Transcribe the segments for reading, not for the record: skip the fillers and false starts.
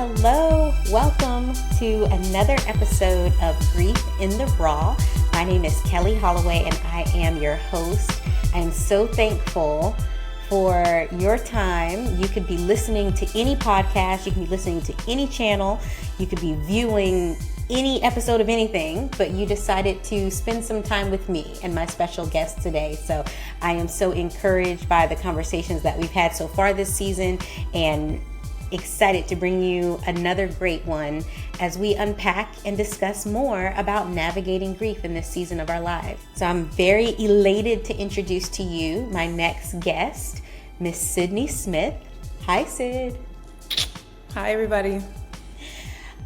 Hello. Welcome to another episode of Grief in the Raw. My name is Kelli Holloway and I am your host. I am so thankful for your time. You could be listening to any podcast, you can be listening to any channel, you could be viewing any episode of anything, but you decided to spend some time with me and my special guest today. So I am so encouraged by the conversations that we've had so far this season and excited to bring you another great one as we unpack and discuss more about navigating grief in this season of our lives. So I'm very elated to introduce to you my next guest, Miss Sydney Smith. Hi, Sid. Hi, everybody.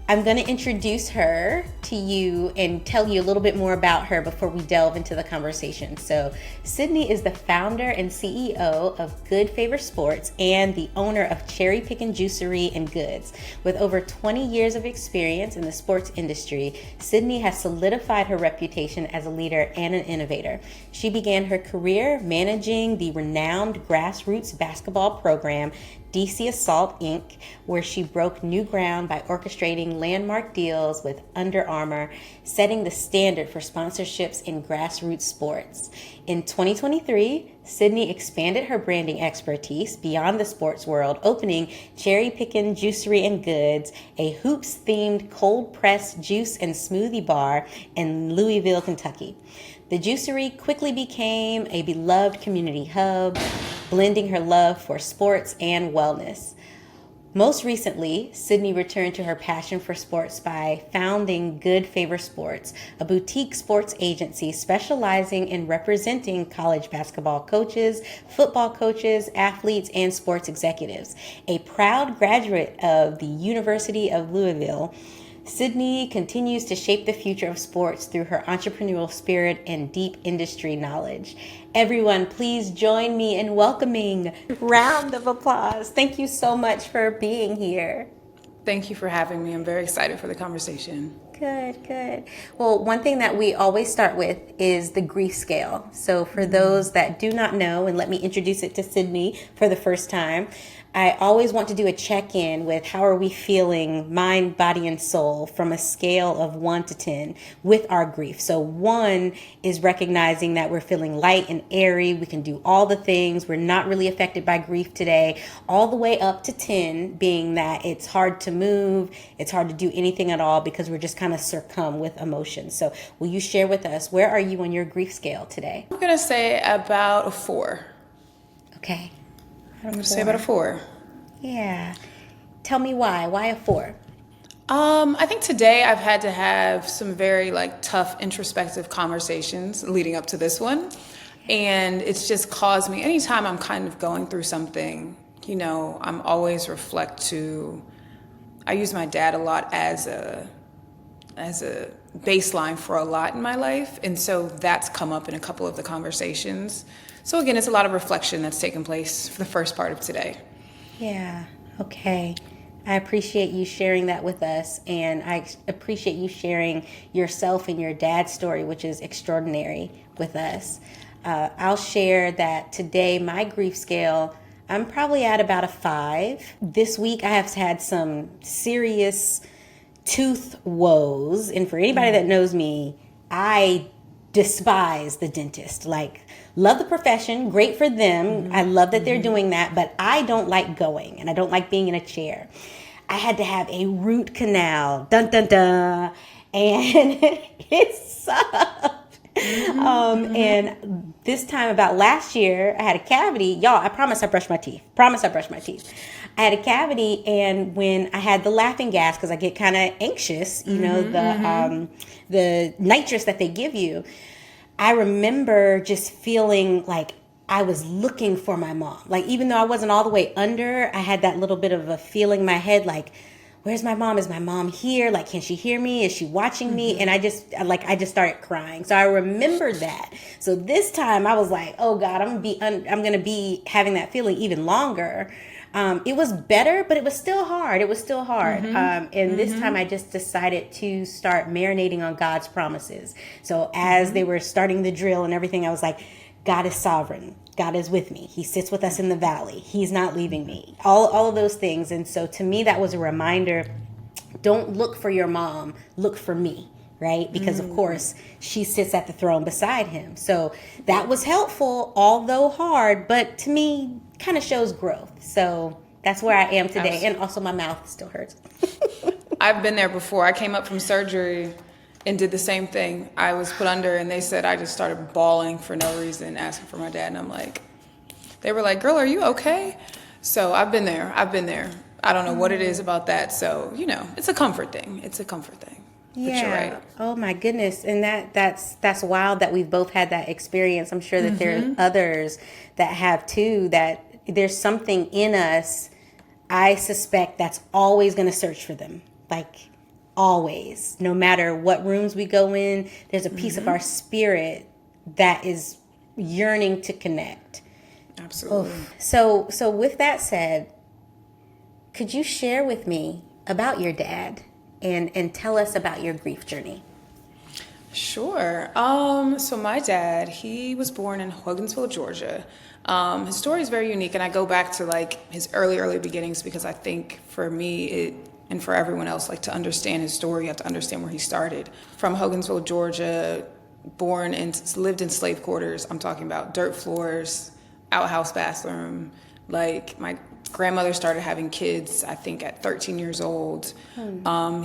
I'm going to introduce her to you and tell you a little bit more about her before we delve into the conversation. So Sydney is the founder and CEO of Good Favor Sports and the owner of Pickin Juicery and Goods. With over 20 years of experience in the sports industry, Sydney has solidified her reputation as a leader and an innovator. She began her career managing the renowned grassroots basketball program DC Assault Inc., where she broke new ground by orchestrating landmark deals with Under Armour, setting the standard for sponsorships in grassroots sports. In 2023, Sydney expanded her branding expertise beyond the sports world, opening Pickin Juicery and Goods, a hoops-themed cold-pressed juice and smoothie bar in Louisville, Kentucky. The Juicery quickly became a beloved community hub, blending her love for sports and wellness. Most recently, Sydney returned to her passion for sports by founding Good Favor Sports, a boutique sports agency specializing in representing college basketball coaches, football coaches, athletes, and sports executives. A proud graduate of the University of Louisville, Sydney continues to shape the future of sports through her entrepreneurial spirit and deep industry knowledge. Everyone, please join me in welcoming round of applause. Thank you so much for being here. Thank you for having me. I'm very excited for the conversation. Good. Well, one thing that we always start with is the grief scale. So for those that do not know, and let me introduce it to Sydney for the first time, I always want to do a check-in with how are we feeling, mind, body, and soul from a scale of 1 to 10 with our grief. So 1 is recognizing that we're feeling light and airy. We can do all the things. We're not really affected by grief today. All the way up to 10 being that it's hard to move. It's hard to do anything at all because we're just kind of succumb with emotions. So will you share with us, where are you on your grief scale today? I'm going to say about a 4. Okay. I'm going to say about a 4. Yeah. Tell me why. Why a 4? I think today I've had to have some very tough introspective conversations leading up to this one. And it's just caused me, anytime I'm kind of going through something, I'm always I use my dad a lot as a baseline for a lot in my life. And so that's come up in a couple of the conversations. So again, it's a lot of reflection that's taken place for the first part of today. Yeah, okay. I appreciate you sharing that with us, and I appreciate you sharing yourself and your dad's story, which is extraordinary, with us. I'll share that today, my grief scale, I'm probably at about a 5. This week, I have had some serious tooth woes, and for anybody that knows me, I despise the dentist. Love the profession, great for them. I love that they're doing that, but I don't like going and I don't like being in a chair. I had to have a root canal, dun dun dun, and it sucked. And this time about last year, I had a cavity. Y'all, I promise I brushed my teeth. I had a cavity, and when I had the laughing gas, because I get kind of anxious, the nitrous that they give you, I remember just feeling like I was looking for my mom. Even though I wasn't all the way under, I had that little bit of a feeling in my head, where's my mom? Is my mom here? Can she hear me? Is she watching me? And I just started crying. So I remembered that. So this time I was like, oh God, I'm going to be having that feeling even longer. It was better, but it was still hard. And this time I just decided to start marinating on God's promises. So as they were starting the drill and everything, I was like, God is sovereign. God is with me. He sits with us in the valley. He's not leaving me. All of those things. And so to me, that was a reminder. Don't look for your mom. Look for me, right? Because, of course, she sits at the throne beside him. So that was helpful, although hard, but to me, kind of shows growth. So that's where I am today. Absolutely. And also my mouth still hurts. I've been there before. I came up from surgery and did the same thing. I was put under, and they said I just started bawling for no reason, asking for my dad. And I'm like, they were like, girl, are you okay? So I've been there. I don't know what it is about that. So, it's a comfort thing. Yeah. But you're right. Oh my goodness. And that's wild that we've both had that experience. I'm sure that there's others that have too, that there's something in us, I suspect, that's always going to search for them. Like always, no matter what rooms we go in, there's a piece of our spirit that is yearning to connect. Absolutely. Oh. So with that said, could you share with me about your dad and tell us about your grief journey? Sure. So my dad, he was born in Hogansville, Georgia. His story is very unique, and I go back to like his early beginnings because I think for me and for everyone else, like to understand his story, you have to understand where he started. From Hogansville, Georgia, born and lived in slave quarters. I'm talking about dirt floors, outhouse bathroom. Like my grandmother started having kids, I think, at 13 years old.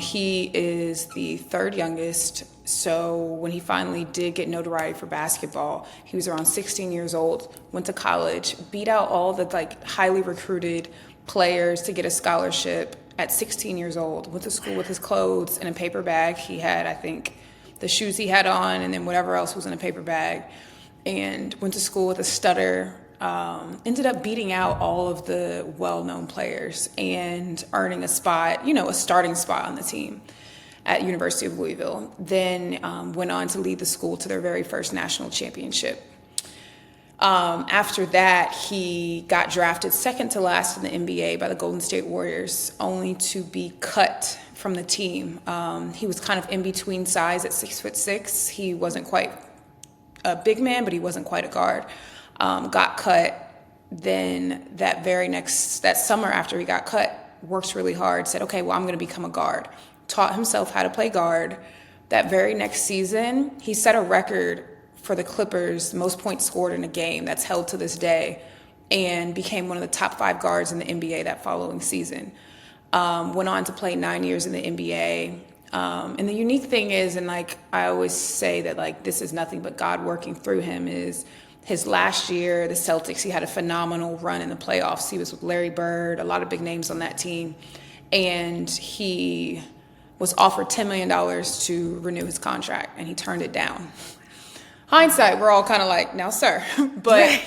He is the third youngest. So when he finally did get notoriety for basketball, he was around 16 years old, went to college, beat out all the like highly recruited players to get a scholarship at 16 years old, went to school with his clothes in a paper bag. He had, I think, the shoes he had on and then whatever else was in a paper bag, and went to school with a stutter. Ended up beating out all of the well-known players and earning a spot, a starting spot on the team at University of Louisville. Then went on to lead the school to their very first national championship. After that, he got drafted second to last in the NBA by the Golden State Warriors, only to be cut from the team. He was kind of in between size at 6'6". He wasn't quite a big man, but he wasn't quite a guard. Got cut. Then that summer after he got cut, worked really hard, said, okay, well, I'm going to become a guard. Taught himself how to play guard. That very next season, he set a record for the Clippers, most points scored in a game that's held to this day, and became one of the top 5 guards in the NBA that following season. Went on to play 9 years in the NBA. And the unique thing is, and like I always say that like this is nothing but God working through him, is his last year, the Celtics, he had a phenomenal run in the playoffs. He was with Larry Bird, a lot of big names on that team. And he was offered $10 million to renew his contract, and he turned it down. Hindsight, we're all kind of like, no, sir. But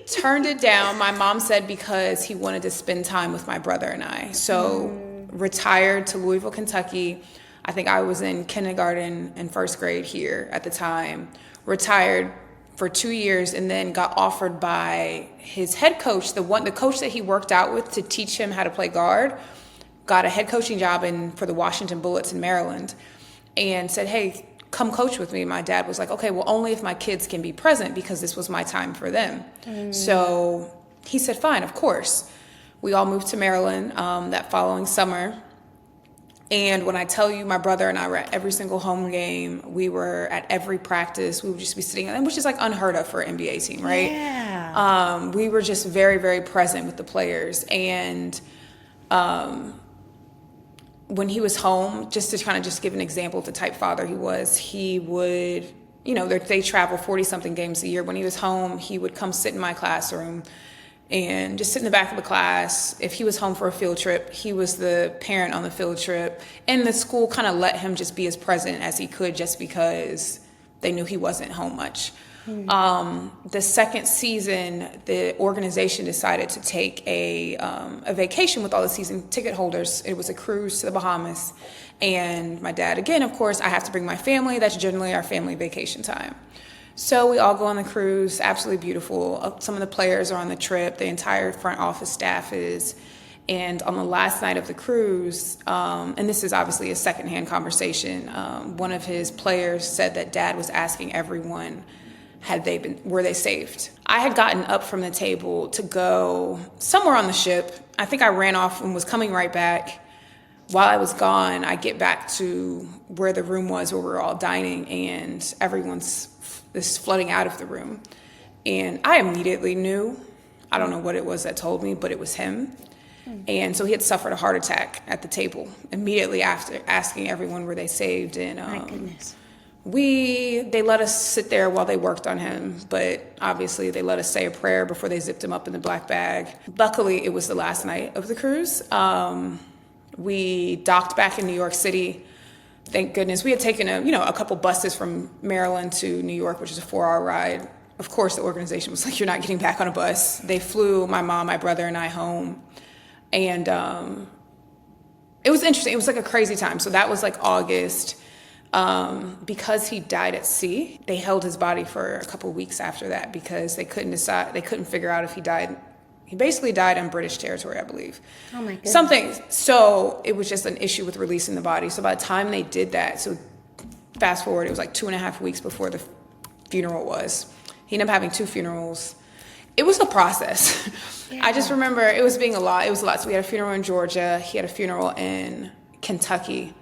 turned it down. My mom said because he wanted to spend time with my brother and I. So retired to Louisville, Kentucky. I think I was in kindergarten and first grade here at the time. Retired for 2 years, and then got offered by his head coach, the coach that he worked out with to teach him how to play guard, got a head coaching job for the Washington Bullets in Maryland, and said, hey, come coach with me. My dad was like, okay, well, only if my kids can be present, because this was my time for them. So he said, fine, of course. We all moved to Maryland that following summer. And when I tell you, my brother and I were at every single home game. We were at every practice. We would just be sitting, which is like unheard of for an NBA team, right? Yeah. We were just very, very present with the players. And when he was home, just to kind of just give an example of the type father he would, they travel 40-something games a year. When he was home, he would come sit in my classroom and just sit in the back of the class. If he was home for a field trip, he was the parent on the field trip. And the school kind of let him just be as present as he could, just because they knew he wasn't home much. The second season, the organization decided to take a vacation with all the season ticket holders. It was a cruise to the Bahamas. And my dad, again, of course, I have to bring my family. That's generally our family vacation time. So we all go on the cruise, absolutely beautiful. Some of the players are on the trip, the entire front office staff is. And on the last night of the cruise, and this is obviously a secondhand conversation, one of his players said that dad was asking everyone were they saved? I had gotten up from the table to go somewhere on the ship. I think I ran off and was coming right back. While I was gone, I get back to where the room was where we were all dining, and everyone's is flooding out of the room. And I immediately knew, I don't know what it was that told me, but it was him. And so he had suffered a heart attack at the table immediately after asking everyone were they saved. And My goodness. they let us sit there while they worked on him, but obviously they let us say a prayer before they zipped him up in the black bag. Luckily, it was the last night of the cruise. We docked back in New York City. Thank goodness. We had taken a couple buses from Maryland to New York, which is a 4-hour ride. Of course, the organization was like, you're not getting back on a bus. They flew my mom, my brother, and I home. And it was interesting. It was like a crazy time. So that was like August. Because he died at sea, they held his body for a couple of weeks after that because they couldn't figure out if he died. He basically died on British territory, I believe. Oh my goodness. Something. So it was just an issue with releasing the body. So by the time they did that, so fast forward, it was like 2.5 weeks before the funeral was. He ended up having 2 funerals. It was a process. Yeah. I just remember it was being a lot. It was a lot. So we had a funeral in Georgia. He had a funeral in Kentucky.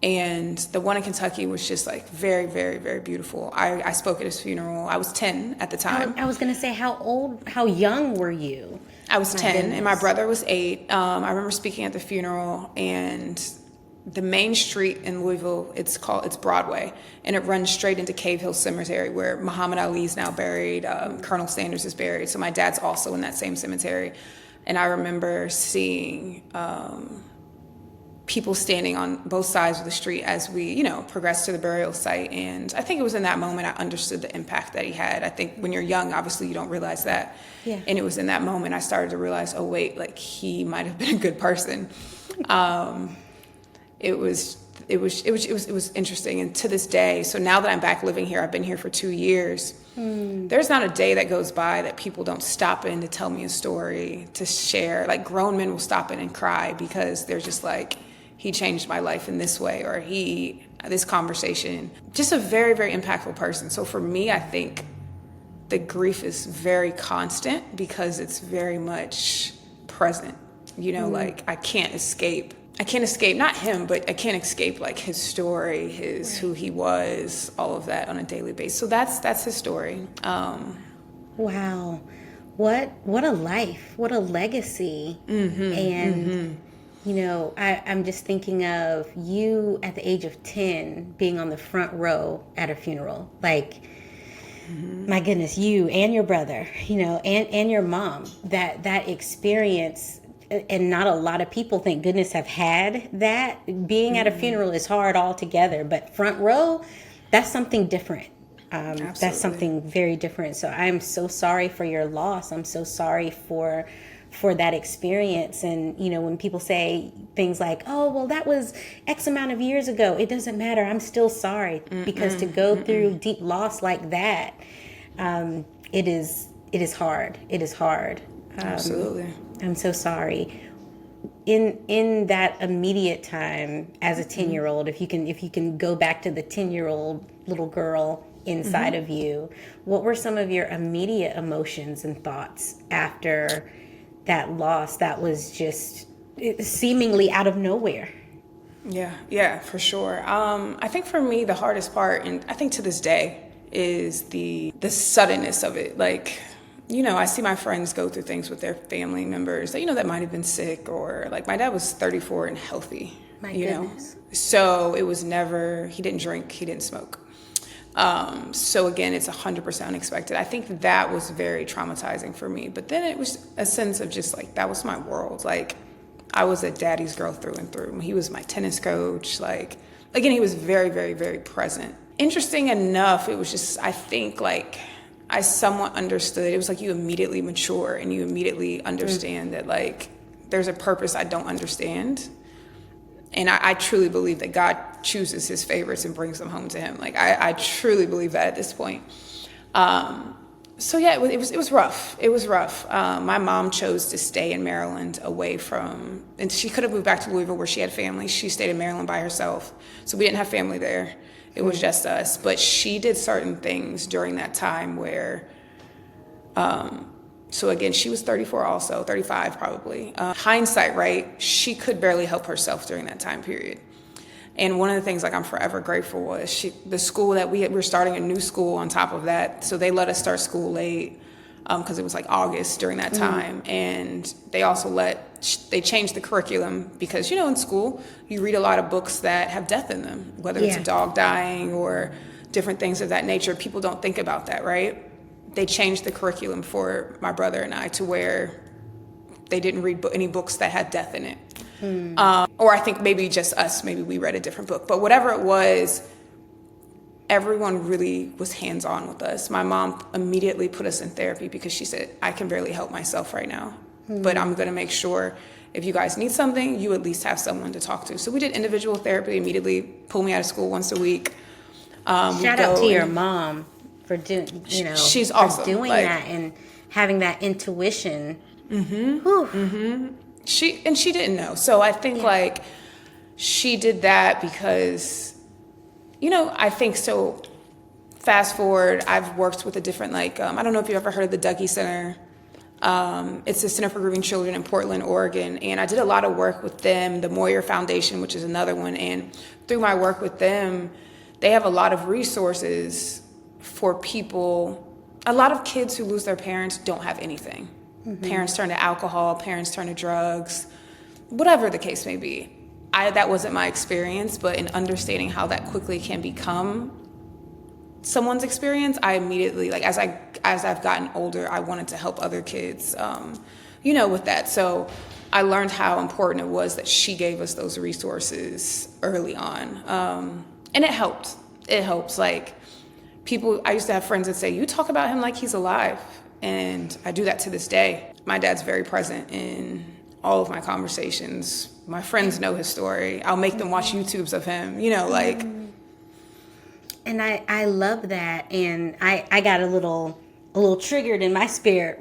And the one in Kentucky was just like very, very, very beautiful. I spoke at his funeral. I was 10 at the time. I was going to say, how young were you? I was 10 and my brother was 8. I remember speaking at the funeral, and the main street in Louisville, it's Broadway, and it runs straight into Cave Hill Cemetery where Muhammad Ali is now buried. Colonel Sanders is buried. So my dad's also in that same cemetery. And I remember seeing people standing on both sides of the street as we, progressed to the burial site. And I think it was in that moment I understood the impact that he had. I think when you're young, obviously you don't realize that. Yeah. And it was in that moment I started to realize, oh wait, like he might have been a good person. It was interesting. And to this day, so now that I'm back living here, I've been here for 2 years. There's not a day that goes by that people don't stop in to tell me a story, to share. Like grown men will stop in and cry because they're just like, he changed my life in this way, or this conversation, just a very, very impactful person. So for me, I think the grief is very constant because it's very much present, like I can't escape not him, but I can't escape like his story, who he was, all of that on a daily basis. So that's his story. Wow. What a life, what a legacy. And I'm just thinking of you at the age of 10 being on the front row at a funeral. Like, my goodness, you and your brother, and your mom, that experience. And not a lot of people, thank goodness, have had that. Being at a funeral is hard altogether, but front row, that's something different. That's something very different. So I'm so sorry for your loss. I'm so sorry for that experience. And, when people say things like, oh, well, that was X amount of years ago, it doesn't matter. I'm still sorry. Because to go through deep loss like that, it is hard. It is hard. Absolutely. I'm so sorry. In that immediate time as a 10-year-old, if you can go back to the 10-year-old little girl inside of you, what were some of your immediate emotions and thoughts after that loss that was just seemingly out of nowhere? Yeah, for sure. I think for me, the hardest part, and I think to this day, is the suddenness of it. Like, I see my friends go through things with their family members that, that might have been sick, or like my dad was 34 and healthy. My goodness. So it was never, he didn't drink, he didn't smoke. So again, it's 100% unexpected. I think that was very traumatizing for me. But then it was a sense of just like, that was my world. Like, I was a daddy's girl through and through. He was my tennis coach. Like, again, he was very, very, very present. Interesting enough, it was just, I think like, I somewhat understood. It was like you immediately mature and you immediately understand that like, there's a purpose I don't understand. And I truly believe that God chooses his favorites and brings them home to him. Like, I truly believe that at this point. So yeah, it was rough. It was rough. My mom chose to stay in Maryland away from, and she could have moved back to Louisville where she had family. She stayed in Maryland by herself. So we didn't have family there. It was just us. But she did certain things during that time where, so again, she was 34 also, 35 probably. Hindsight, right? She could barely help herself during that time period. And one of the things like I'm forever grateful was the school that we're starting a new school on top of that. So they let us start school late because it was like August during that time. And they also they changed the curriculum because, you know, in school, you read a lot of books that have death in them, whether it's a dog dying or different things of that nature. People don't think about that, right? They changed the curriculum for my brother and I to where they didn't read any books that had death in it. Or I think maybe just us, maybe we read a different book. But whatever it was, everyone really was hands-on with us. My mom immediately put us in therapy because she said, I can barely help myself right now. But I'm going to make sure if you guys need something, you at least have someone to talk to. So we did individual therapy immediately, pull me out of school once a week. Shout out to your mom for doing, she's awesome. For doing that and having that intuition. She didn't know. So I think like she did that because, I think so. Fast forward, I've worked with a different I don't know if you've ever heard of the Dougie Center. It's a Center for Grieving Children in Portland, Oregon. And I did a lot of work with them, the Moyer Foundation, which is another one. And through my work with them, they have a lot of resources for people. A lot of kids who lose their parents don't have anything. Parents turn to alcohol, parents turn to drugs, whatever the case may be. That wasn't my experience, but in understanding how that quickly can become someone's experience, I immediately, as I've gotten older, I wanted to help other kids, with that. So I learned how important it was that she gave us those resources early on. And it helped. It helps. People, I used to have friends that say, you talk about him like he's alive. And I do that to this day. My dad's very present in all of my conversations. My friends know his story. I'll make them watch YouTubes of him, And I love that. And I got a little triggered in my spirit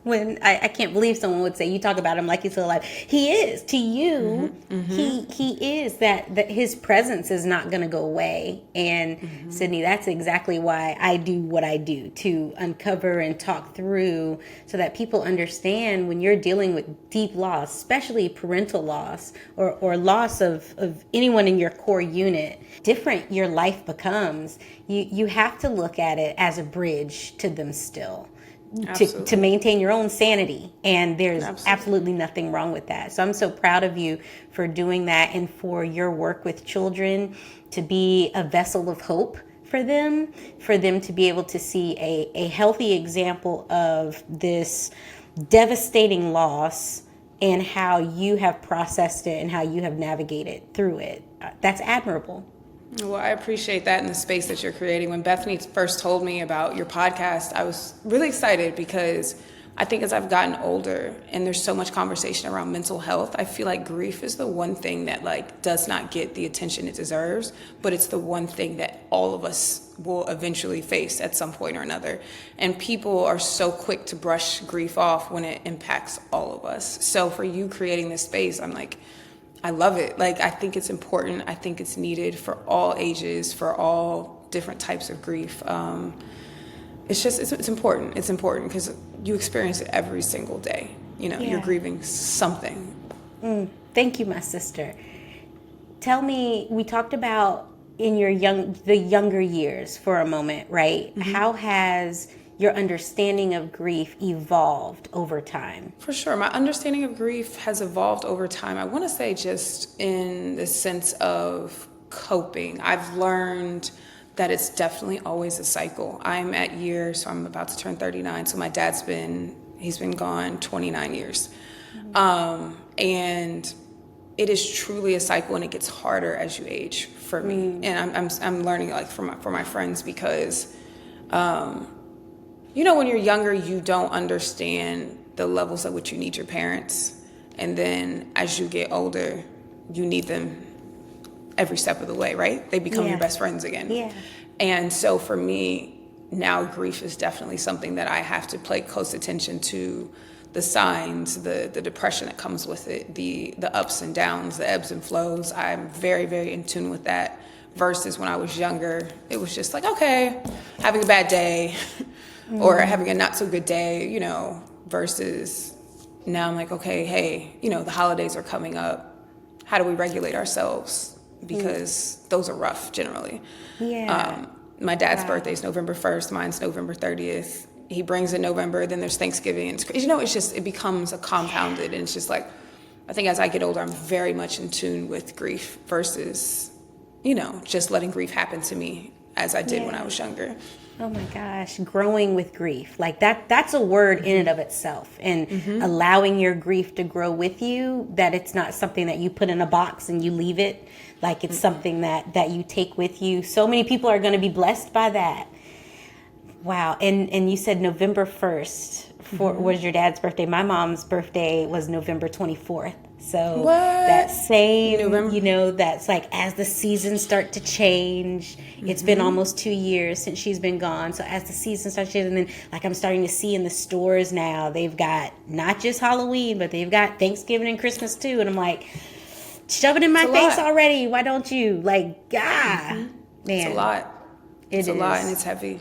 when I can't believe someone would say, you talk about him like he's still alive. He is. To you, he is. That his presence is not going to go away. And Sydney, that's exactly why I do what I do, to uncover and talk through so that people understand when you're dealing with deep loss, especially parental loss or loss of anyone in your core unit, different your life becomes. You have to look at it as a bridge to them still. To maintain your own sanity. And there's absolutely nothing wrong with that. So I'm so proud of you for doing that and for your work with children, to be a vessel of hope for them to be able to see a healthy example of this devastating loss and how you have processed it and how you have navigated through it. That's admirable. Well, I appreciate that in the space that you're creating. When Bethany first told me about your podcast, I was really excited because I think as I've gotten older and there's so much conversation around mental health, I feel like grief is the one thing that does not get the attention it deserves, but it's the one thing that all of us will eventually face at some point or another. And people are so quick to brush grief off when it impacts all of us. So for you creating this space, I'm like, I love it. I think it's important. I think it's needed for all ages, for all different types of grief. It's important. It's important because you experience it every single day. You're grieving something. Thank you, my sister. Tell me, we talked about in the younger years for a moment, right? How has your understanding of grief evolved over time? For sure. My understanding of grief has evolved over time. I want to say just in the sense of coping. I've learned that it's definitely always a cycle. I'm at years, so I'm about to turn 39. So my dad's he's been gone 29 years. And it is truly a cycle, and it gets harder as you age for me. And I'm learning for my friends because, when you're younger, you don't understand the levels at which you need your parents. And then as you get older, you need them every step of the way, right? They become your best friends again. Yeah. And so for me, now grief is definitely something that I have to pay close attention to, the signs, the depression that comes with it, the ups and downs, the ebbs and flows. I'm very, very in tune with that. versus when I was younger, it was just like, okay, having a bad day or having a not so good day, you know, versus now I'm like, okay, hey, you know, the holidays are coming up. How do we regulate ourselves? Because those are rough generally. Yeah. My dad's birthday is November 1st. Mine's November 30th. He brings in November, then there's Thanksgiving. And you know, it's just, it becomes a compounded. And it's just like, I think as I get older, I'm very much in tune with grief versus, you know, just letting grief happen to me as I did when I was younger. Oh my gosh, growing with grief. Like that's a word in and of itself. And allowing your grief to grow with you, that it's not something that you put in a box and you leave it. Like it's something that you take with you. So many people are going to be blessed by that. Wow. And you said November 1st was your dad's birthday. My mom's birthday was November 24th. So that same, you know, that's like as the seasons start to change, it's been almost 2 years since she's been gone. So as the seasons start changing, and then like I'm starting to see in the stors now, they've got not just Halloween, but they've got Thanksgiving and Christmas too. And I'm like, shove it in my face already. Why don't you? Like, man. It's a lot. It's a lot and it's heavy.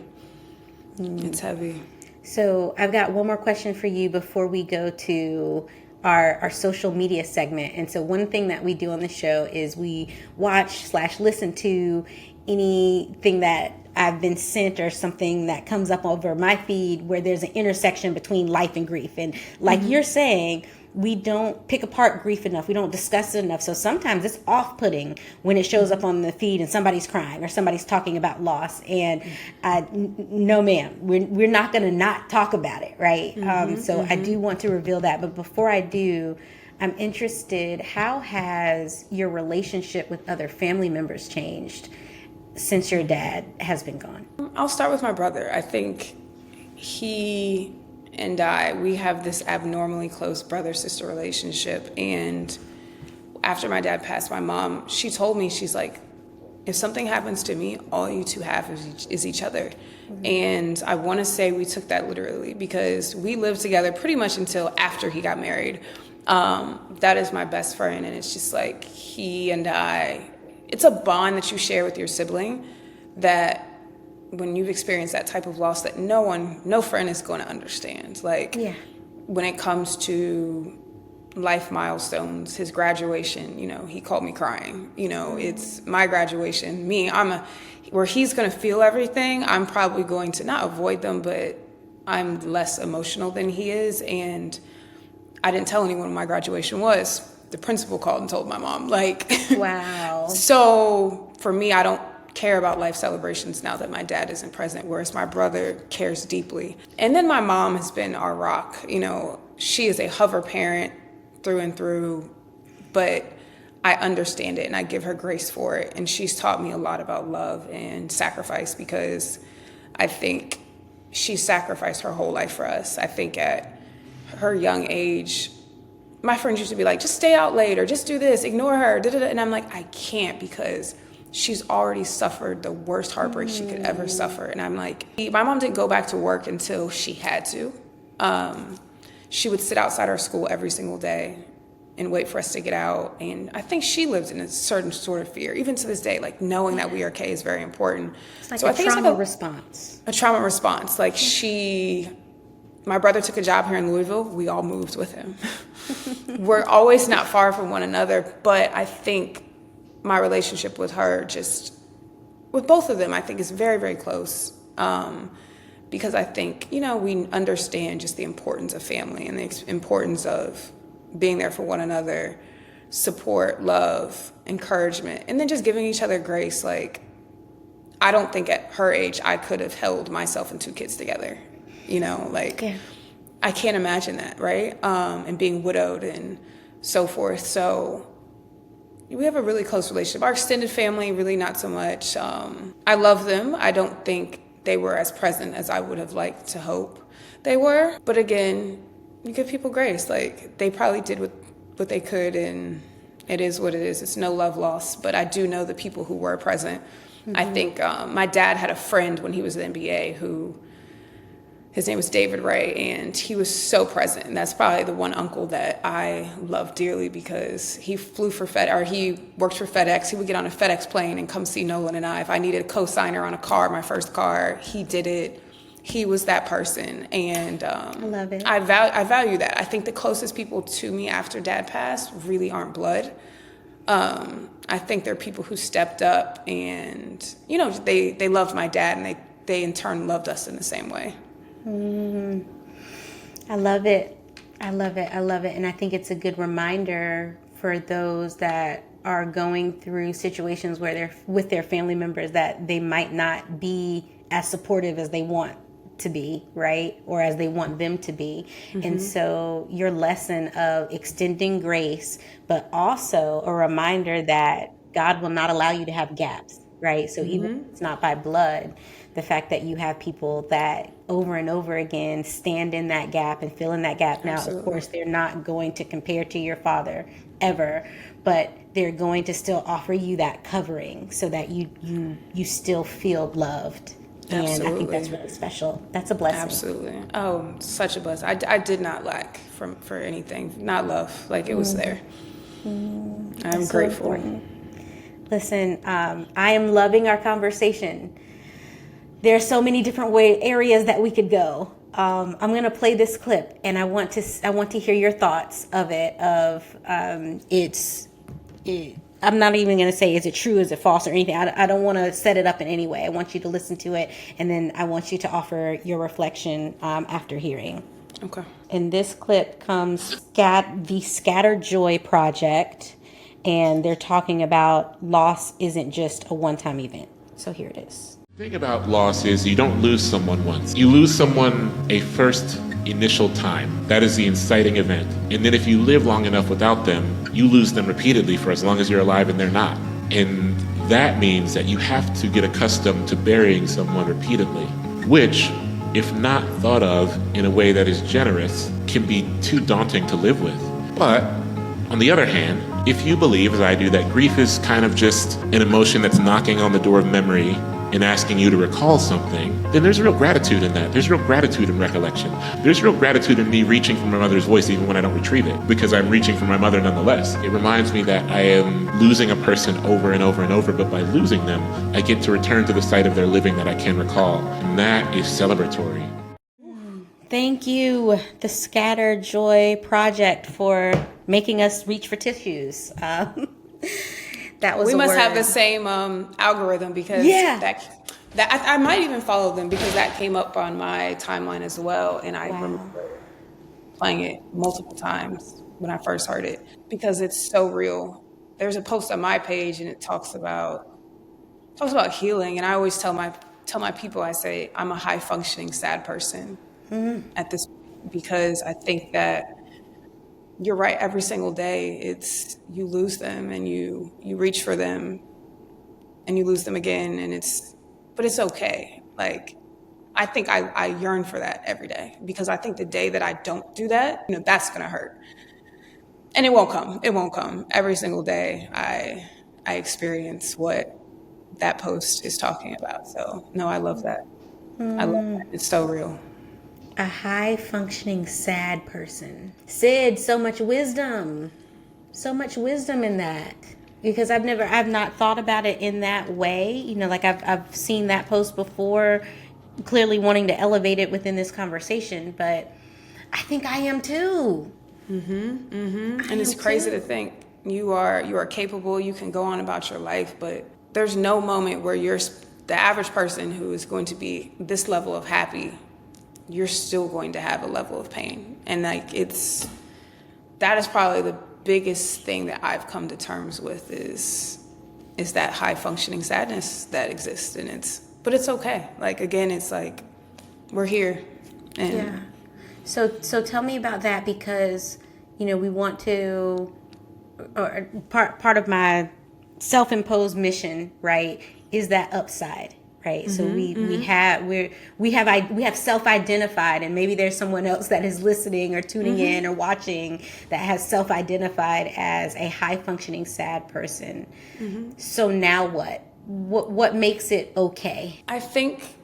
It's heavy. So I've got one more question for you before we go to our social media segment. And so one thing that we do on the show is we watch/listen to anything that I've been sent or something that comes up over my feed where there's an intersection between life and grief. And like you're saying, we don't pick apart grief enough. We don't discuss it enough. So sometimes it's off-putting when it shows up on the feed and somebody's crying or somebody's talking about loss. And no, ma'am, we're not going to not talk about it, right? So I do want to reveal that. But before I do, I'm interested, how has your relationship with other family members changed since your dad has been gone? I'll start with my brother. I think he and we have this abnormally close brother-sister relationship. And after my dad passed, my mom, she told me, she's like, if something happens to me, all you two have is each other. And I want to say we took that literally because we lived together pretty much until after he got married. That is my best friend. And it's just like he and it's a bond that you share with your sibling that when you've experienced that type of loss that no friend is going to understand. Like when it comes to life milestones, his graduation, you know, he called me crying, you know, it's my graduation, where he's going to feel everything. I'm probably going to not avoid them, but I'm less emotional than he is. And I didn't tell anyone when my graduation was. The principal called and told my mom, like, wow. So for me, I don't care about life celebrations now that my dad isn't present, whereas my brother cares deeply. And then my mom has been our rock. You know, she is a hover parent through and through, but I understand it and I give her grace for it. And she's taught me a lot about love and sacrifice because I think she sacrificed her whole life for us. I think at her young age, my friends used to be like, just stay out late or just do this, ignore her, and I'm like, I can't because she's already suffered the worst heartbreak she could ever suffer. And I'm like, my mom didn't go back to work until she had to. She would sit outside our school every single day and wait for us to get out. And I think she lived in a certain sort of fear. Even to this day, like knowing that we are okay is very important. It's like a trauma response. A trauma response. Like my brother took a job here in Louisville. We all moved with him. We're always not far from one another, but I think my relationship with her, just with both of them, I think is very, very close. Because I think, you know, we understand just the importance of family and the importance of being there for one another, support, love, encouragement, and then just giving each other grace. Like, I don't think at her age I could have held myself and two kids together, you know, like I can't imagine that, right? And being widowed and so forth. So we have a really close relationship. Our extended family, really not so much. I love them. I don't think they were as present as I would have liked to hope they were. But again, you give people grace. Like, they probably did what they could, and it is what it is. It's no love lost. But I do know the people who were present. I think my dad had a friend when he was in the NBA who His name was David Ray, and he was so present. And that's probably the one uncle that I love dearly because he flew for he worked for FedEx. He would get on a FedEx plane and come see Nolan and I. If I needed a co-signer on a car, my first car, he did it. He was that person, and I love it. I value that. I think the closest people to me after Dad passed really aren't blood. I think they're people who stepped up, and they loved my dad, and they in turn loved us in the same way. I love it. I love it. I love it. And I think it's a good reminder for those that are going through situations where they're with their family members that they might not be as supportive as they want to be, right? Or as they want them to be. And so your lesson of extending grace, but also a reminder that God will not allow you to have gaps, right? So even if it's not by blood, the fact that you have people that over and over again stand in that gap and fill in that gap. Now, of course, they're not going to compare to your father ever, but they're going to still offer you that covering so that you still feel loved. And I think that's really special. That's a blessing. Absolutely. Oh, such a blessing. I did not lack for anything. Not love. Like it was there. I'm grateful. So listen, I am loving our conversation. There are so many different areas that we could go. I'm going to play this clip, and I want to hear your thoughts of it. I'm not even going to say is it true, is it false, or anything. I don't want to set it up in any way. I want you to listen to it, and then I want you to offer your reflection after hearing. Okay. And this clip comes the Scattered Joy Project, and they're talking about loss isn't just a one-time event. So here it is. The thing about loss is you don't lose someone once. You lose someone a first initial time. That is the inciting event. And then if you live long enough without them, you lose them repeatedly for as long as you're alive and they're not. And that means that you have to get accustomed to burying someone repeatedly, which, if not thought of in a way that is generous, can be too daunting to live with. But on the other hand, if you believe, as I do, that grief is kind of just an emotion that's knocking on the door of memory and asking you to recall something, then there's real gratitude in that. There's real gratitude in recollection. There's real gratitude in me reaching for my mother's voice even when I don't retrieve it, because I'm reaching for my mother nonetheless. It reminds me that I am losing a person over and over and over, but by losing them, I get to return to the site of their living that I can recall. And that is celebratory. Thank you, the Scattered Joy Project, for making us reach for tissues. That was we must have the same algorithm because that I might even follow them because that came up on my timeline as well, and I remember playing it multiple times when I first heard it because it's so real. There's a post on my page and it talks about healing, and I always tell my people, I say I'm a high functioning sad person at this, because I think that you're right. Every single day, it's you lose them and you reach for them and you lose them again, but it's okay. Like, I think I yearn for that every day, because I think the day that I don't do that, that's gonna hurt, and it won't come. It won't come. Every single day, I experience what that post is talking about. So no, I love that. I love that. It's so real. A high functioning sad person. Sid, so much wisdom in that, because I've not thought about it in that way. Like I've seen that post before, clearly wanting to elevate it within this conversation, but I think I am too. And it's crazy to think you are capable, you can go on about your life, but there's no moment where you're the average person who is going to be this level of happy. You're still going to have a level of pain. And that is probably the biggest thing that I've come to terms with is that high functioning sadness that exists. But it's okay. Like, again, it's like, we're here. And yeah. So tell me about that, because, we want to, or part of my self-imposed mission, right, is that upside. Right. So we have self-identified, and maybe there's someone else that is listening or tuning in or watching that has self-identified as a high functioning sad person. So now what makes it okay? I think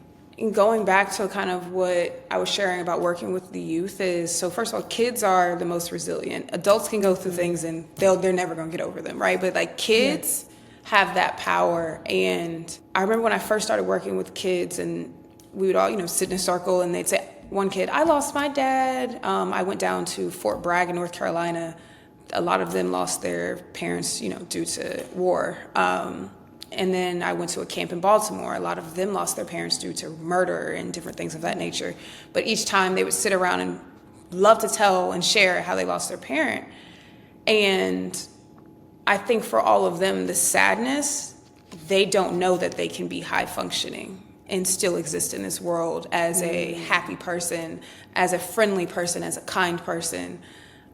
going back to kind of what I was sharing about working with the youth is, so first of all, kids are the most resilient. Adults can go through things and they're never going to get over them, right? But like kids have that power. And I remember when I first started working with kids, and we would all, sit in a circle, and they'd say, one kid, I lost my dad. I went down to Fort Bragg in North Carolina. A lot of them lost their parents, due to war. And then I went to a camp in Baltimore. A lot of them lost their parents due to murder and different things of that nature. But each time they would sit around and love to tell and share how they lost their parent. And I think for all of them, the sadness, they don't know that they can be high functioning and still exist in this world as a happy person, as a friendly person, as a kind person.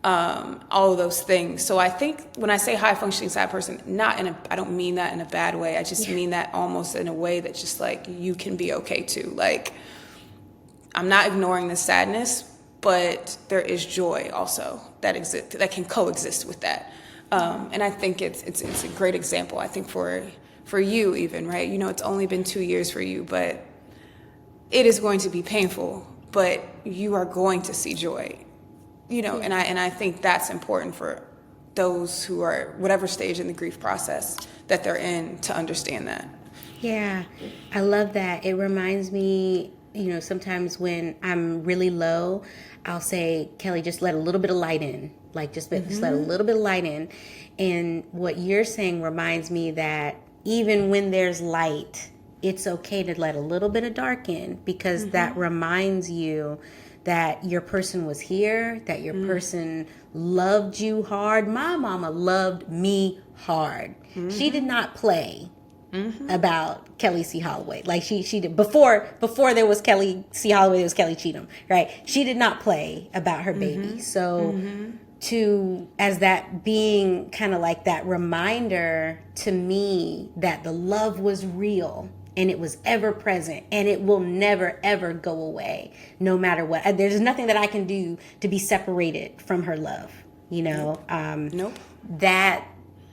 All of those things. So I think when I say high functioning sad person, I don't mean that in a bad way. I just mean that almost in a way that just like you can be okay too. Like, I'm not ignoring the sadness, but there is joy also that exists, that can coexist with that. And I think it's a great example. I think for you even, right? It's only been 2 years for you, but it is going to be painful, but you are going to see joy. And I think that's important for those who are whatever stage in the grief process that they're in to understand that. Yeah, I love that. It reminds me, sometimes when I'm really low, I'll say, Kelly, just let a little bit of light in. Like, just let a little bit of light in. And what you're saying reminds me that even when there's light, it's okay to let a little bit of dark in, because that reminds you that your person was here, that your person loved you hard. My mama loved me hard. She did not play about Kelli C. Holloway. Like she did before there was Kelli C. Holloway, there was Kelli Cheatham, right? She did not play about her baby. So as that being kind of like that reminder to me that the love was real, and it was ever present, and it will never, ever go away, no matter what. There's nothing that I can do to be separated from her love, Nope.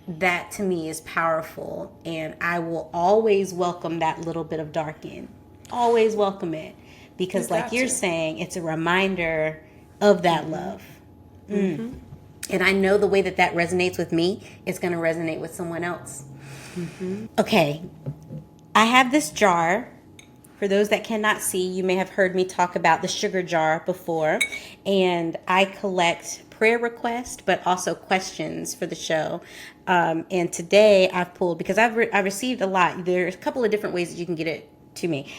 That to me is powerful, and I will always welcome that little bit of dark in. Always welcome it, because like you're saying, it's a reminder of that love. And I know the way that resonates with me, it's going to resonate with someone else. Okay. I have this jar. For those that cannot see, you may have heard me talk about the sugar jar before. And I collect prayer requests, but also questions for the show. And today I've pulled, because I've received a lot. There's a couple of different ways that you can get it to me.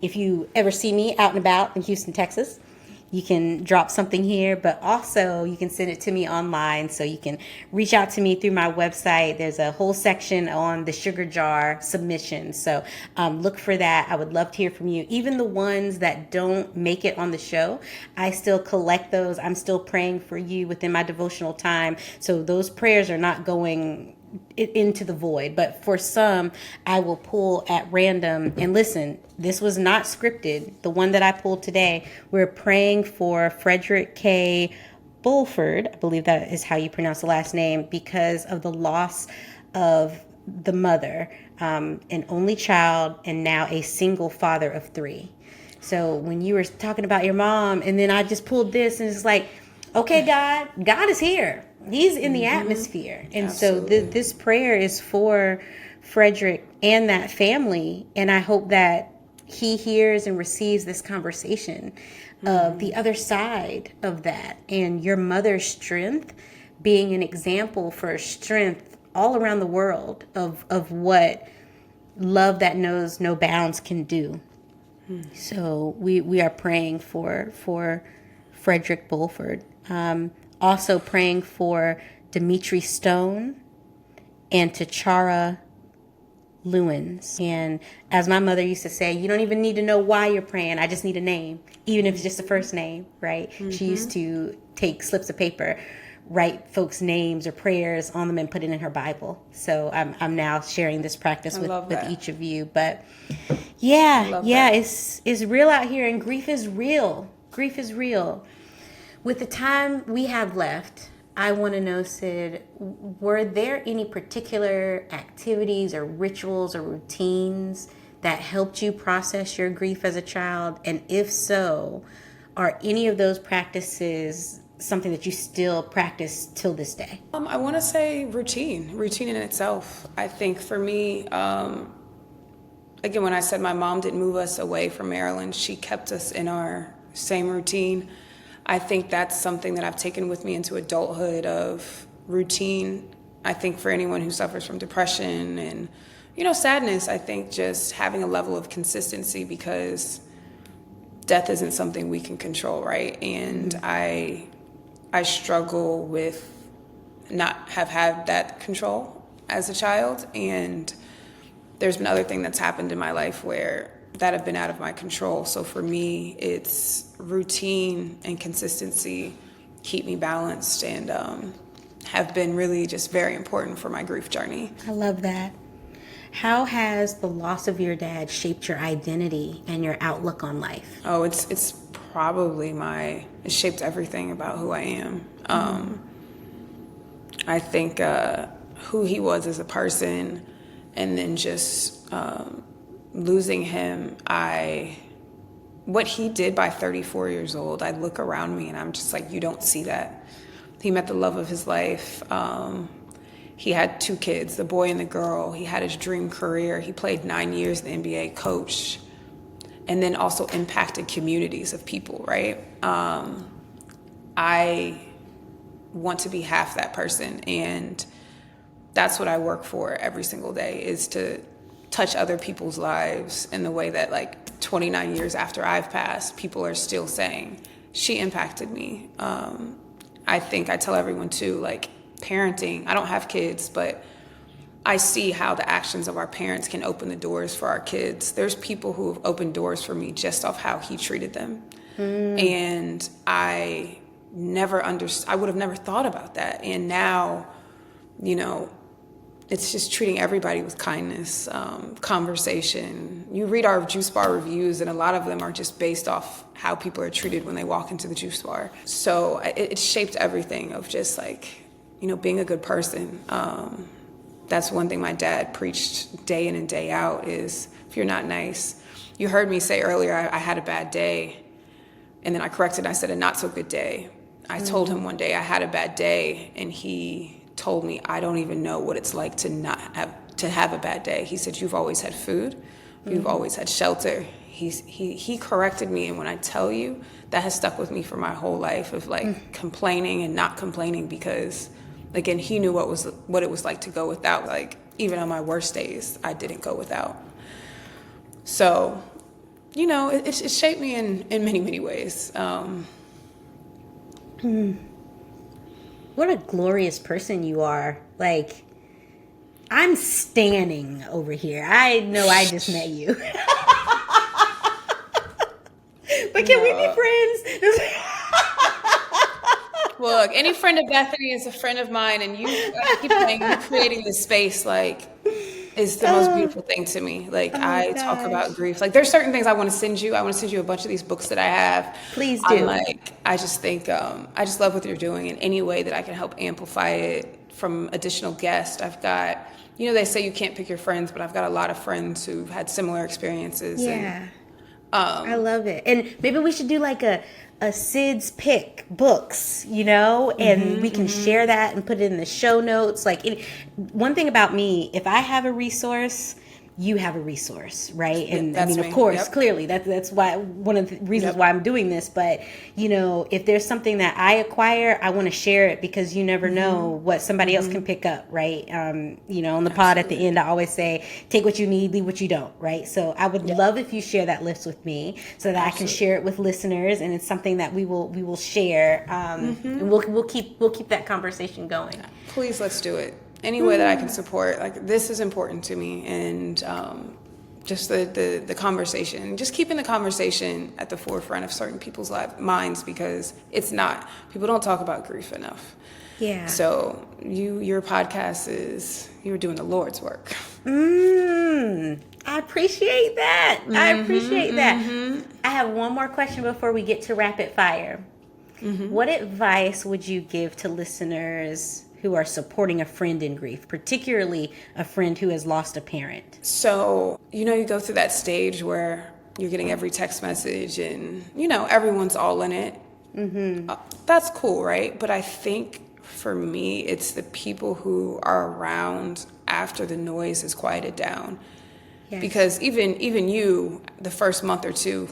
If you ever see me out and about in Houston, Texas, you can drop something here, but also you can send it to me online. So you can reach out to me through my website. There's a whole section on the sugar jar submissions. So look for that. I would love to hear from you. Even the ones that don't make it on the show, I still collect those. I'm still praying for you within my devotional time. So those prayers are not going into the void, but for some I will pull at random. And listen, this was not scripted. The one that I pulled today, we're praying for Frederick K. Bulford, I believe that is how you pronounce the last name, because of the loss of the mother, an only child, and now a single father of 3. So when you were talking about your mom, and then I just pulled this, and it's like, okay, God is here. He's in the atmosphere. And Absolutely. So this prayer is for Frederick and that family. And I hope that he hears and receives this conversation of the other side of that, and your mother's strength being an example for strength all around the world of what love that knows no bounds can do. So we are praying for Frederick Bulford. Also praying for Dimitri Stone and Tachara Lewins. And as my mother used to say, you don't even need to know why you're praying. I just need a name, even if it's just a first name, right? She used to take slips of paper, write folks' names or prayers on them, and put it in her Bible. So I'm now sharing this practice with each of you. But it's real out here, and grief is real. Grief is real. With the time we have left, I want to know, Sid, were there any particular activities or rituals or routines that helped you process your grief as a child? And if so, are any of those practices something that you still practice till this day? I want to say routine in itself. I think for me, again, when I said my mom didn't move us away from Maryland, she kept us in our same routine. I think that's something that I've taken with me into adulthood, of routine. I think for anyone who suffers from depression and, sadness, I think just having a level of consistency, because death isn't something we can control, right? And I struggle with not have had that control as a child, and there's been other things that's happened in my life where that have been out of my control. So for me, it's routine and consistency keep me balanced, and have been really just very important for my grief journey. I love that. How has the loss of your dad shaped your identity and your outlook on life? Oh, it's probably it shaped everything about who I am. I think who he was as a person, and then just losing him, what he did by 34 years old, I look around me and I'm just like, you don't see that. He met the love of his life. He had 2 kids, the boy and the girl. He had his dream career. He played 9 years in the NBA, coached, and then also impacted communities of people, right? I want to be half that person, and that's what I work for every single day, is to touch other people's lives in the way that, like, 29 years after I've passed, people are still saying, she impacted me. I think I tell everyone too, like, parenting, I don't have kids, but I see how the actions of our parents can open the doors for our kids. There's people who have opened doors for me just off how he treated them. And I would have never thought about that. And now, it's just treating everybody with kindness, conversation. You read our juice bar reviews, and a lot of them are just based off how people are treated when they walk into the juice bar. So it shaped everything of just, like, being a good person. That's one thing my dad preached day in and day out, is if you're not nice. You heard me say earlier, I had a bad day, and then I corrected and I said a not so good day. I told him one day I had a bad day, and he told me, I don't even know what it's like to have a bad day. He said, you've always had food, you've always had shelter. He corrected me, and when I tell you, that has stuck with me for my whole life, of like complaining and not complaining, because again, he knew what it was like to go without. Like, even on my worst days, I didn't go without. So, it shaped me in many, many ways. What a glorious person you are. Like, I'm standing over here. I know I just met you. But can we be friends? Look, any friend of Bethany is a friend of mine, and I keep saying, you creating this space, like, is the most beautiful thing to me. Like, I talk about grief. Like, there's certain things I want to send you. I want to send you a bunch of these books that I have. Please do. I just think, I just love what you're doing, in any way that I can help amplify it from additional guests. I've got, they say you can't pick your friends, but I've got a lot of friends who've had similar experiences. Yeah. I love it. And maybe we should do like a Sid's Pick books, and we can share that and put it in the show notes. Like, one thing about me, if I have a resource, you have a resource, right? And I mean, of course, clearly that's why, one of the reasons why I'm doing this. But if there's something that I acquire, I want to share it, because you never know what somebody else can pick up, right? On the pod at the end, I always say, take what you need, leave what you don't, right? So I would love if you share that list with me, so that I can share it with listeners, and it's something that we will share, and we'll keep that conversation going. Please, let's do it. Any way that I can support, like, this is important to me, and just the conversation, just keeping the conversation at the forefront of certain people's minds, because people don't talk about grief enough. Yeah. So your podcast you're doing the Lord's work. I appreciate that. I have one more question before we get to rapid fire. What advice would you give to listeners who are supporting a friend in grief, particularly a friend who has lost a parent? So, you go through that stage where you're getting every text message and, everyone's all in it. That's cool, right? But I think for me, it's the people who are around after the noise has quieted down. Yes. Because even you, the first month or two,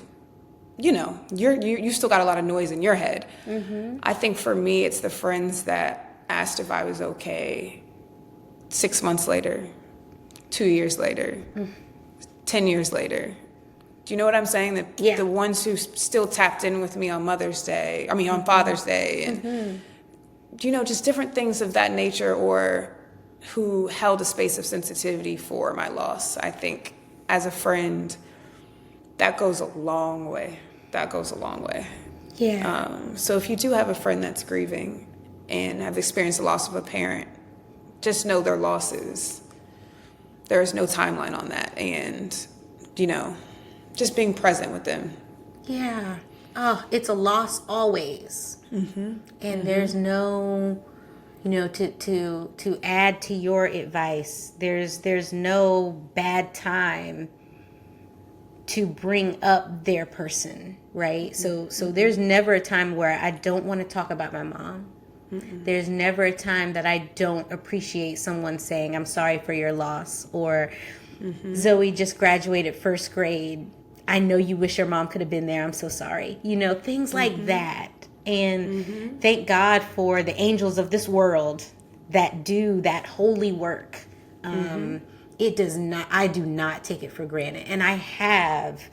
you still got a lot of noise in your head. I think for me, it's the friends that asked if I was okay 6 months later, 2 years later, 10 years later. Do you know what I'm saying? The ones who still tapped in with me on Father's Day, and, just different things of that nature, or who held a space of sensitivity for my loss. I think as a friend, that goes a long way. Yeah. So if you do have a friend that's grieving and have experienced the loss of a parent, just know their losses. There is no timeline on that. And, just being present with them. Yeah. Oh, it's a loss always. And there's no, to add to your advice, there's no bad time to bring up their person, right? So there's never a time where I don't want to talk about my mom. There's never a time that I don't appreciate someone saying, I'm sorry for your loss, or Zoe just graduated first grade. I know you wish your mom could have been there. I'm so sorry. Things like that. And thank God for the angels of this world that do that holy work. I do not take it for granted. And I have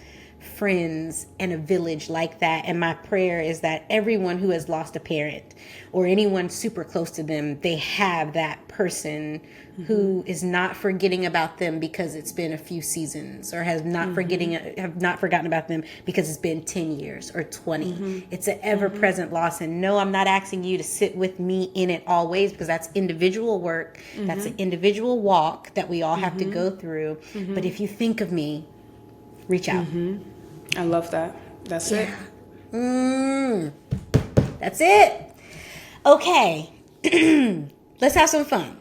friends and a village like that. And my prayer is that everyone who has lost a parent or anyone super close to them, they have that person who is not forgetting about them because it's been a few seasons, or have not forgotten about them because it's been 10 years or 20. It's an ever-present loss. And no, I'm not asking you to sit with me in it always, because that's individual work. That's an individual walk that we all have to go through. But if you think of me, reach out. I love that. That's it. That's it. Okay. Let's have some fun.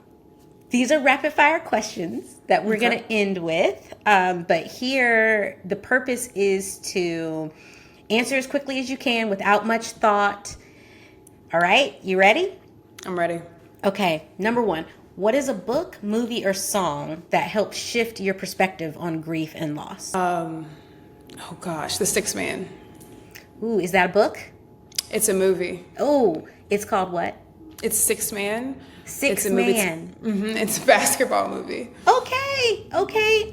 These are rapid fire questions that we're going to end with. But here, the purpose is to answer as quickly as you can without much thought. All right. You ready? I'm ready. Okay. Number one. What is a book, movie, or song that helps shift your perspective on grief and loss? The Sixth Man. Ooh, is that a book? It's a movie. Oh, it's called what? It's Sixth Man. Sixth Man. It's a basketball movie. Okay.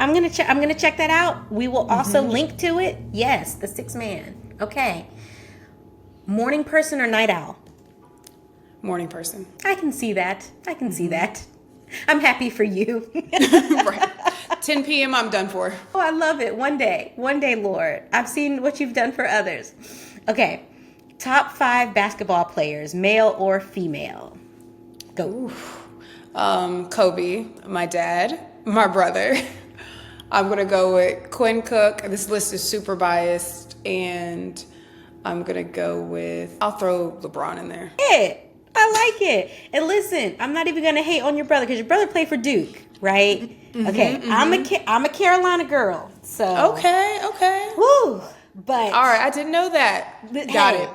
I'm gonna check that out. We will also link to it. Yes, the Sixth Man. Okay. Morning person or night owl? Morning person. I can see that. I'm happy for you. Right. 10 p.m. I'm done for. Oh, I love it. One day, Lord. I've seen what you've done for others. Okay. Top 5 basketball players, male or female? Go. Kobe, my dad, my brother. I'm going to go with Quinn Cook. This list is super biased. And I'm going to go with, I'll throw LeBron in there. Yeah, I like it. And listen, I'm not even going to hate on your brother because your brother played for Duke, right? Okay. I'm a Carolina girl. So. Okay. Woo. But. All right. I didn't know that. Got it.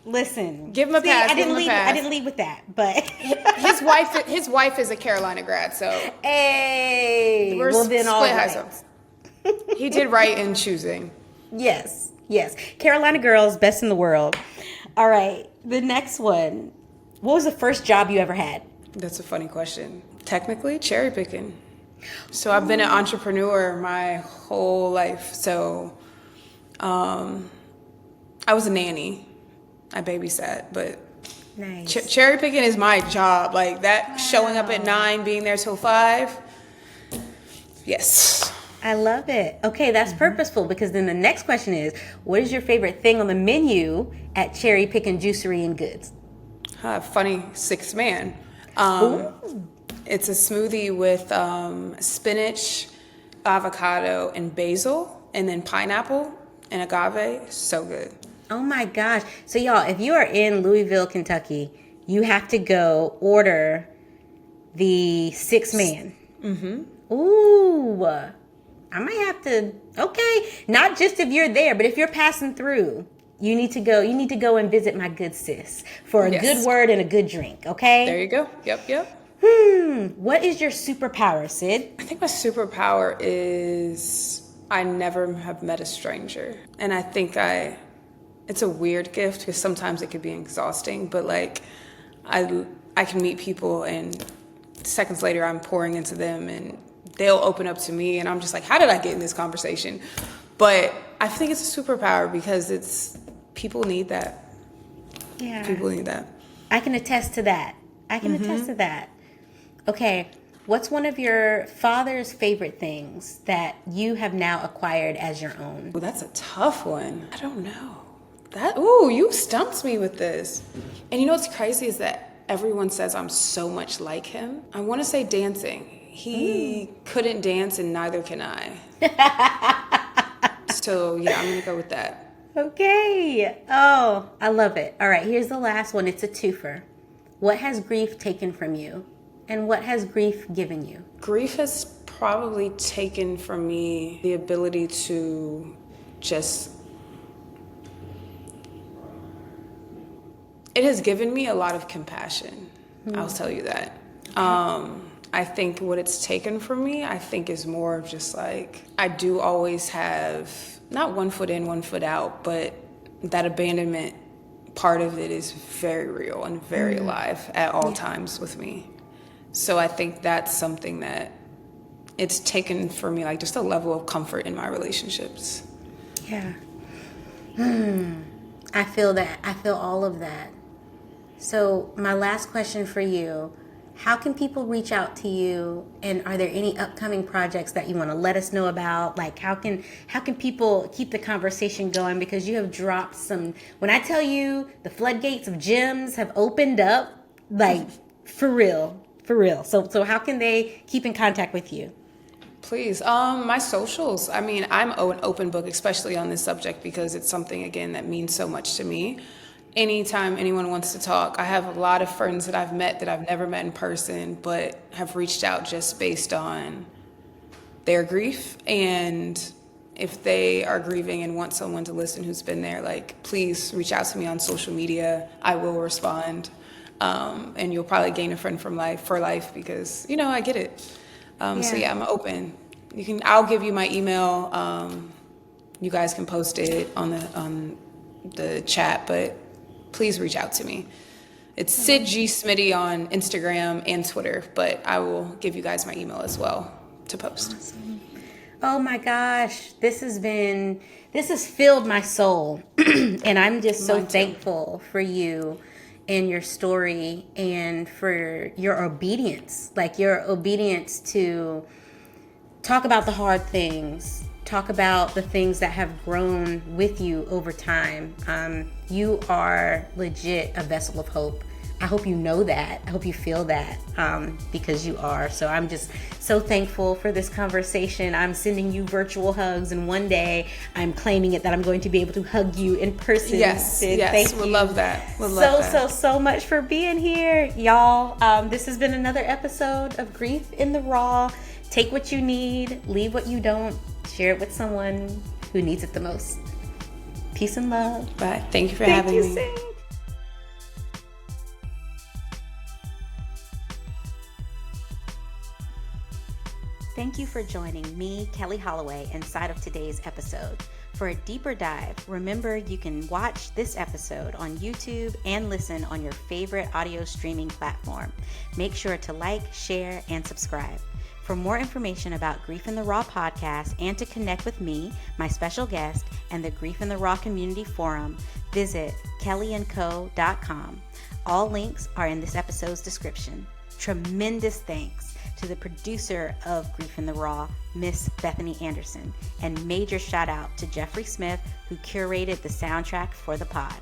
Listen, give him a pass. I didn't lead with that, but his wife is a Carolina grad, so hey, well then all right. He did right in choosing. Yes, Carolina girls, best in the world. All right, the next one. What was the first job you ever had? That's a funny question. Technically, cherry picking. So I've been an entrepreneur my whole life. So, I was a nanny. I babysat, but nice. Cherry picking is my job. Like that, wow. Showing up at 9, being there till 5. Yes. I love it. Okay, that's purposeful, because then the next question is, what is your favorite thing on the menu at Cherry Pickin' Juicery and Goods? Funny Sixth Man. It's a smoothie with spinach, avocado, and basil, and then pineapple and agave. So good. Oh my gosh. So y'all, if you are in Louisville, Kentucky, you have to go order the 6 man. Ooh, I might have to, okay. Not just if you're there, but if you're passing through, you need to go and visit my good sis for a good word and a good drink, okay? There you go. Yep. What is your superpower, Sid? I think my superpower is I never have met a stranger. And I think it's a weird gift because sometimes it could be exhausting, but like I can meet people and seconds later I'm pouring into them and they'll open up to me and I'm just like, how did I get in this conversation? But I think it's a superpower because people need that. Yeah. People need that. I can attest to that. Okay, what's one of your father's favorite things that you have now acquired as your own? Well, that's a tough one. I don't know. You stumped me with this. And you know what's crazy is that everyone says I'm so much like him. I want to say dancing. He couldn't dance and neither can I. So yeah, I'm going to go with that. Okay. Oh, I love it. All right, here's the last one. It's a twofer. What has grief taken from you? And what has grief given you? Grief has probably taken from me the ability to just... It has given me a lot of compassion. I'll tell you that. I think what it's taken from me, I think is more of just like, I do always have, not one foot in, one foot out, but that abandonment part of it is very real and very alive at all times with me. So I think that's something that it's taken for me, like just a level of comfort in my relationships. Yeah. I feel that. I feel all of that. So my last question for you, how can people reach out to you, and are there any upcoming projects that you want to let us know about? Like how can people keep the conversation going, because you have dropped some, when I tell you the floodgates of gems have opened up, like for real. So how can they keep in contact with you? Please, my socials. I mean, I'm an open book, especially on this subject, because it's something, again, that means so much to me. Anytime anyone wants to talk, I have a lot of friends that I've met that I've never met in person, but have reached out just based on their grief. And if they are grieving and want someone to listen who's been there, like, please reach out to me on social media. I will respond. And you'll probably gain a friend for life because, I get it. So yeah, I'm open. I'll give you my email. You guys can post it on the chat, but please reach out to me. It's Sid G. Smitty on Instagram and Twitter, but I will give you guys my email as well to post. Awesome. Oh my gosh, this has filled my soul. And I'm just so thankful for you and your story and for your obedience, to talk about the hard things, talk about the things that have grown with you over time. You are legit a vessel of hope. I hope you know that. I hope you feel that, because you are. So I'm just so thankful for this conversation. I'm sending you virtual hugs, and one day I'm claiming it that I'm going to be able to hug you in person. Yes, Sid, yes, thank we'll you love that. We'll love that. So much for being here, y'all. This has been another episode of Grief in the Raw. Take what you need, leave what you don't, share it with someone who needs it the most. Peace and love. Bye. Thank you for having me. Sid. Thank you for joining me, Kelli Holloway, inside of today's episode. For a deeper dive, remember you can watch this episode on YouTube and listen on your favorite audio streaming platform. Make sure to like, share, and subscribe. For more information about Grief in the Raw podcast and to connect with me, my special guest, and the Grief in the Raw community forum, visit kellyandco.com. All links are in this episode's description. Tremendous thanks to the producer of Grief in the Raw, Miss Bethany Anderson, and major shout out to Jeffrey Smith, who curated the soundtrack for the pod.